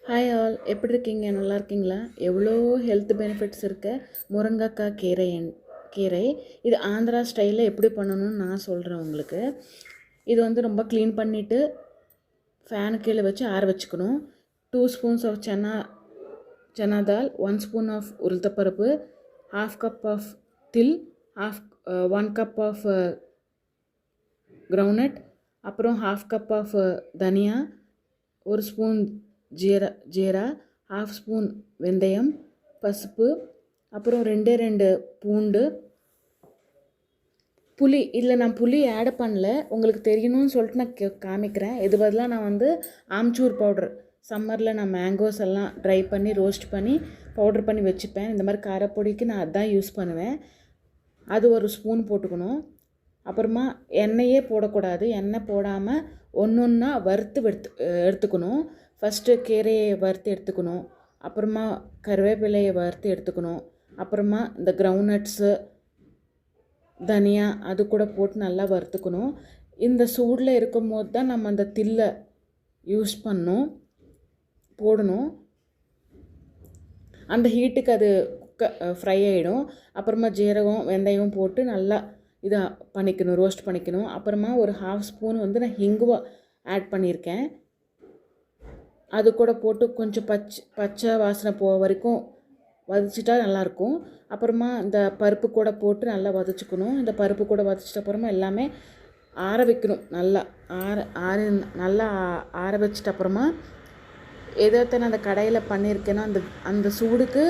Hi all, எப்படி இருக்கீங்க? நல்லா இருக்கீங்களா? எவ்வளோ ஹெல்த் பெனிஃபிட்ஸ் இருக்க முருங்கைக்காய் கீரை. இது ஆந்திரா ஸ்டைலில் எப்படி பண்ணணும்னு நான் சொல்கிறேன் உங்களுக்கு. இது வந்து ரொம்ப க்ளீன் பண்ணிவிட்டு ஃபேனு கீழே வச்சு ஆற வச்சுக்கணும். 2 spoons of chana dal, 1 spoon of உளுத்தப்பருப்பு, 1/2 cup of til, 1 cup of groundnut, அப்புறம் 1/2 கப் ஆஃப் தனியா, 1 ஸ்பூன் ஜீரா, 1/2 ஸ்பூன் வெந்தயம், பசுப்பு, அப்புறம் 2 பூண்டு, புளி. இதில் நான் புளி ஆட் பண்ணல, உங்களுக்கு தெரியணும்னு சொல்லிட்டு நான் காமிக்கிறேன். இது பதிலாக நான் வந்து ஆம்ச்சூர் பவுடர், சம்மரில் நான் மேங்கோஸ் எல்லாம் ட்ரை பண்ணி ரோஸ்ட் பண்ணி பவுடர் பண்ணி வச்சுப்பேன். இந்த மாதிரி காரப்பொடிக்கு நான் அதான் யூஸ் பண்ணுவேன். அது 1 ஸ்பூன் போட்டுக்கணும். அப்புறமா எண்ணெயே போடக்கூடாது. எண்ணெய் போடாமல் ஒன்றா எடுத்துக்கணும். ஃபஸ்ட்டு கீரையை வறுத்து எடுத்துக்கணும். அப்புறமா கருவேப்பிலையை வறுத்து எடுத்துக்கணும். அப்புறமா இந்த கிரவுண்ட்நட்ஸு, தனியா அது கூட போட்டு நல்லா வறுத்துக்கணும். இந்த சூடில் இருக்கும் போது தான் நம்ம அந்த தில்லை யூஸ் போடணும். அந்த ஹீட்டுக்கு அது ஃப்ரை ஆகிடும். அப்புறமா ஜீரகம் வெந்தயம் போட்டு நல்லா இதை ரோஸ்ட் பண்ணிக்கணும். அப்புறமா ஒரு 1/2 ஸ்பூன் வந்து நான் ஹிங்குவா ஆட் பண்ணியிருக்கேன். அது கூட போட்டு கொஞ்சம் பச்சை வாசனை போக வரைக்கும் வதச்சிட்டா நல்லாயிருக்கும். அப்புறமா இந்த பருப்பு கூட போட்டு நல்லா வதச்சிக்கணும். இந்த பருப்பு கூட வதச்சிட்ட அப்புறமா எல்லாமே ஆற வைக்கணும். நல்லா ஆற வச்சிட்ட அப்புறமா நான் அந்த கடையில் பண்ணியிருக்கேன்னா அந்த சூடுக்கு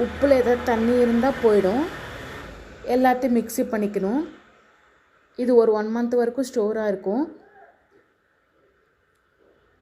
உப்பில் ஏதாவது தண்ணி இருந்தால் போயிடும். எல்லாத்தையும் மிக்ஸி பண்ணிக்கணும். இது ஒரு 1 மந்த் வரைக்கும் ஸ்டோராக இருக்கும்.